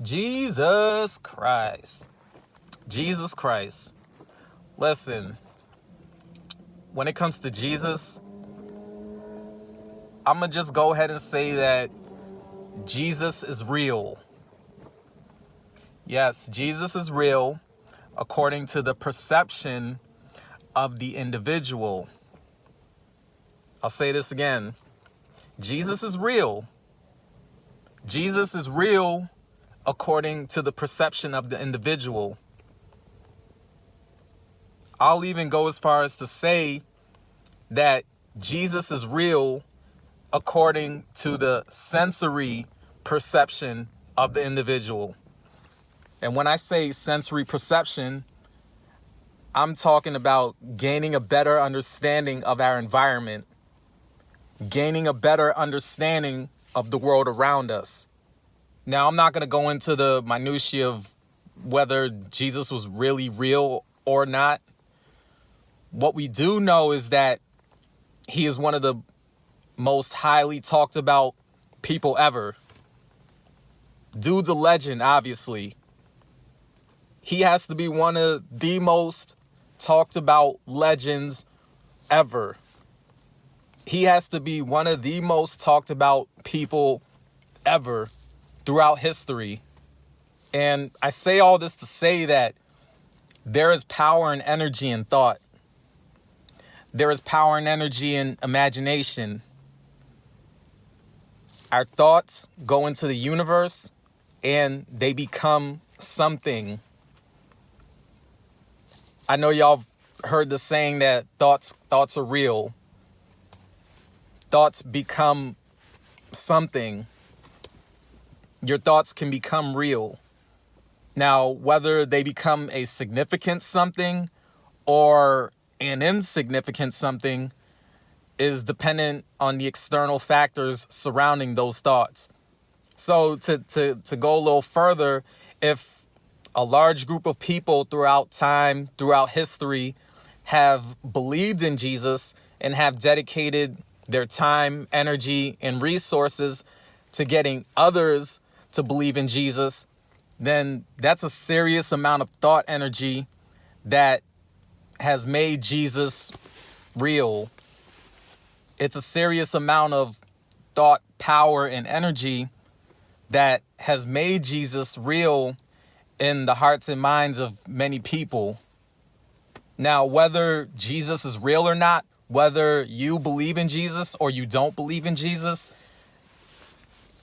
Jesus Christ. Jesus Christ. Listen, when it comes to Jesus, I'm going to just go ahead and say that Jesus is real. Yes, Jesus is real according to the perception of the individual. I'll say this again. Jesus is real. Jesus is real according to the perception of the individual. I'll even go as far as to say that Jesus is real according to the sensory perception of the individual. And when I say sensory perception, I'm talking about gaining a better understanding of our environment, gaining a better understanding of the world around us. Now, I'm not going to go into the minutiae of whether Jesus was really real or not. What we do know is that he is one of the most highly talked about people ever. Dude's a legend, obviously. He has to be one of the most talked about legends ever. He has to be one of the most talked about people ever throughout history. And I say all this to say that there is power and energy in thought. There is power and energy in imagination. Our thoughts go into the universe and they become something. I know y'all heard the saying that thoughts are real. Thoughts become something. Your thoughts can become real. Now, whether they become a significant something or an insignificant something is dependent on the external factors surrounding those thoughts. So to go a little further, if a large group of people throughout time, throughout history, have believed in Jesus and have dedicated their time, energy, and resources to getting others to believe in Jesus, then that's a serious amount of thought energy that has made Jesus real. It's a serious amount of thought, power, and energy that has made Jesus real in the hearts and minds of many people. Now, whether Jesus is real or not, whether you believe in Jesus or you don't believe in Jesus,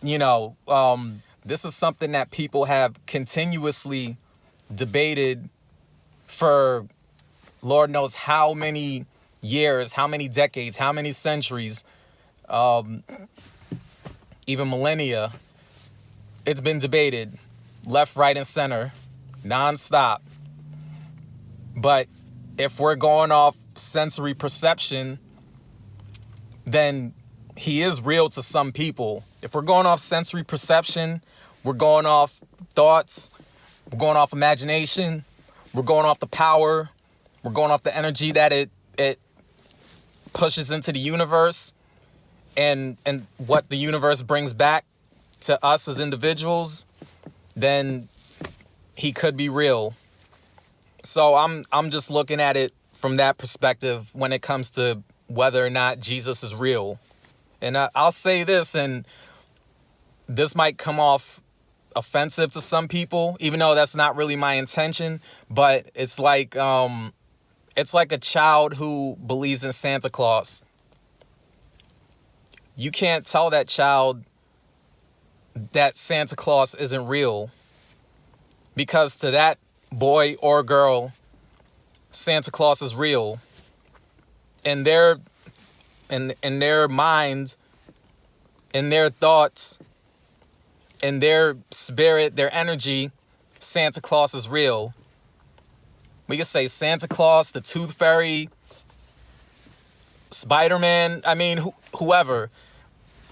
this is something that people have continuously debated for Lord knows how many years, how many decades, how many centuries, even millennia. It's been debated left, right, and center, nonstop. But if we're going off sensory perception, then he is real to some people. If we're going off sensory perception, we're going off thoughts, we're going off imagination, we're going off the power, we're going off the energy that it pushes into the universe and what the universe brings back to us as individuals, then he could be real. So I'm just looking at it from that perspective when it comes to whether or not Jesus is real. And I'll say this, and this might come off offensive to some people, even though that's not really my intention, but it's like a child who believes in Santa Claus. You can't tell that child that Santa Claus isn't real, because to that boy or girl, Santa Claus is real. In their mind, in their thoughts, in their spirit, their energy, Santa Claus is real. We could say Santa Claus, the Tooth Fairy, Spider-Man, whoever.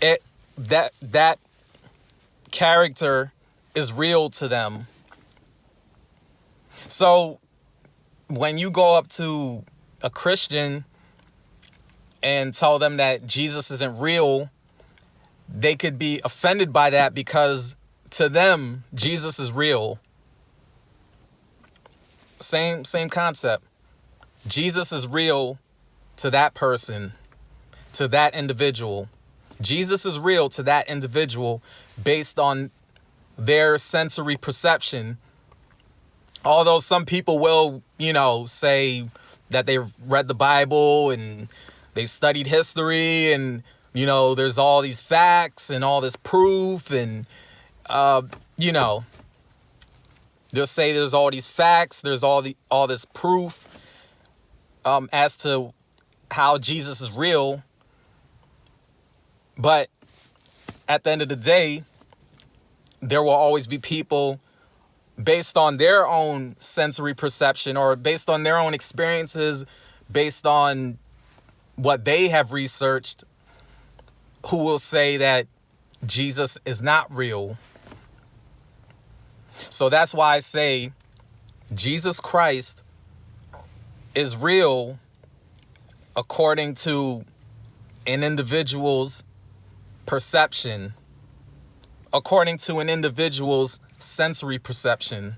That character is real to them. So when you go up to a Christian and tell them that Jesus isn't real, they could be offended by that because to them, Jesus is real. Same concept. Jesus is real to that person, to that individual. Jesus is real to that individual based on their sensory perception. Although some people will, say that they've read the Bible and they've studied history and, there's all these facts and all this proof and, they'll say there's all these facts, there's all this proof as to how Jesus is real. But at the end of the day, there will always be people based on their own sensory perception or based on their own experiences, based on what they have researched, who will say that Jesus is not real. So that's why I say Jesus Christ is real according to an individual's perception, according to an individual's sensory perception.